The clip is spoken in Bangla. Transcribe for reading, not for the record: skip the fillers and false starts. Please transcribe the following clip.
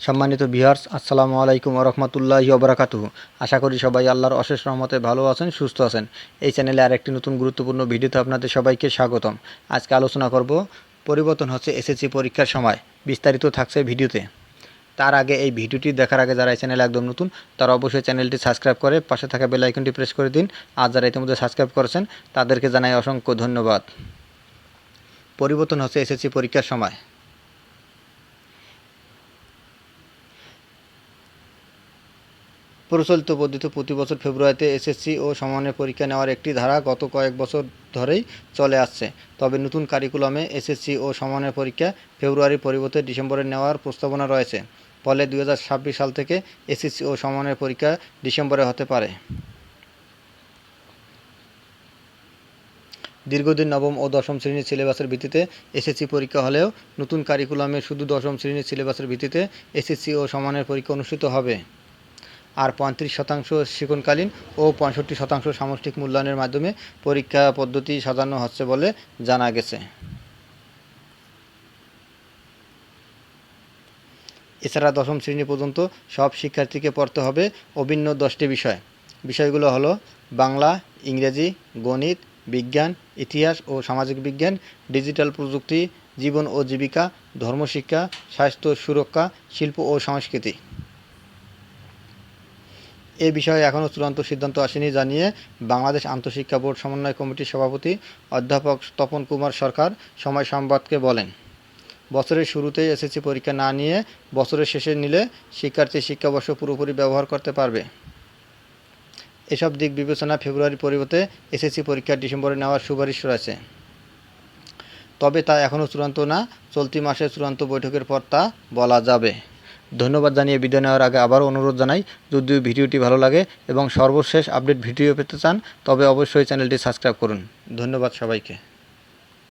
সম্মানিত ভিউয়ার্স, আসসালামু আলাইকুম ওয়া রাহমাতুল্লাহি ওয়া বারাকাতুহু। আশা করি সবাই আল্লাহর অশেষ রহমতে ভালো আছেন, সুস্থ আছেন। এই চ্যানেলে আরেকটি নতুন গুরুত্বপূর্ণ ভিডিওতে আপনাদের সবাইকে স্বাগতম। আজকে আলোচনা করব পরিবর্তন হচ্ছে এসএসসি পরীক্ষার সময়। বিস্তারিত থাকছে ভিডিওতে। তার আগে এই ভিডিওটি দেখার আগে যারা এই চ্যানেলে একদম নতুন তারা অবশ্যই চ্যানেলটি সাবস্ক্রাইব করে পাশে থাকা বেল আইকনটি প্রেস করে দিন। আর যারা ইতিমধ্যে সাবস্ক্রাইব করেছেন তাদেরকে জানাই অসংখ্য ধন্যবাদ। পরিবর্তন হচ্ছে এসএসসি পরীক্ষার সময়। প্রচলিত পদ্ধতিতে প্রতি বছর ফেব্রুয়ারিতে এসএসসি ও সমমানের পরীক্ষা নেওয়ার একটি ধারা গত কয়েক বছর ধরেই চলে আসছে। তবে নতুন কারিকুলামে এসএসসি ও সমমানের পরীক্ষা ফেব্রুয়ারির পরিবর্তে ডিসেম্বরে নেওয়ার প্রস্তাবনা রয়েছে। ফলে 2026 সাল থেকে এসএসসি ও সমমানের পরীক্ষা ডিসেম্বরে হতে পারে। দীর্ঘদিন নবম ও দশম শ্রেণীর সিলেবাসের ভিত্তিতে এসএসসি পরীক্ষা হলেও নতুন কারিকুলামে শুধু দশম শ্রেণীর সিলেবাসের ভিত্তিতে এসএসসি ও সমমানের পরীক্ষা অনুষ্ঠিত হবে। আর 35% শিক্ষণকালীন ও 65% সামষ্টিক মূল্যায়নের মাধ্যমে পরীক্ষা পদ্ধতি সাজানো হচ্ছে বলে জানা গেছে। এছাড়া দশম শ্রেণী পর্যন্ত সব শিক্ষার্থীকে পড়তে হবে অভিন্ন 10টি বিষয়। বিষয়গুলো হলো বাংলা, ইংরেজি, গণিত, বিজ্ঞান, ইতিহাস ও সামাজিক বিজ্ঞান, ডিজিটাল প্রযুক্তি, জীবন ও জীবিকা, ধর্মশিক্ষা, স্বাস্থ্য সুরক্ষা, শিল্প ও সংস্কৃতি। এ বিষয়ে এখনও চূড়ান্ত সিদ্ধান্ত আসেনি জানিয়ে বাংলাদেশ আন্তঃশিক্ষা বোর্ড সমন্বয় কমিটির সভাপতি অধ্যাপক তপন কুমার সরকার সময় সংবাদকে বলেন, বছরের শুরুতেই এসএসসি পরীক্ষা না নিয়ে বছরের শেষে নিলে শিক্ষার্থী শিক্ষাবর্ষ পুরোপুরি ব্যবহার করতে পারবে। এসব দিক বিবেচনা ফেব্রুয়ারির পরিবর্তে এসএসসি পরীক্ষা ডিসেম্বরে নেওয়ার সুপারিশ রয়েছে। তবে তা এখনও চূড়ান্ত না, চলতি মাসে চূড়ান্ত বৈঠকের পর তা বলা যাবে। ধন্যবাদ জানিয়ে বিদায় নেওয়ার আগে আবারও অনুরোধ জানাই, যদি ভিডিওটি ভালো লাগে এবং সর্বশেষ আপডেট ভিডিও পেতে চান তবে অবশ্যই চ্যানেলটি সাবস্ক্রাইব করুন। ধন্যবাদ সবাইকে।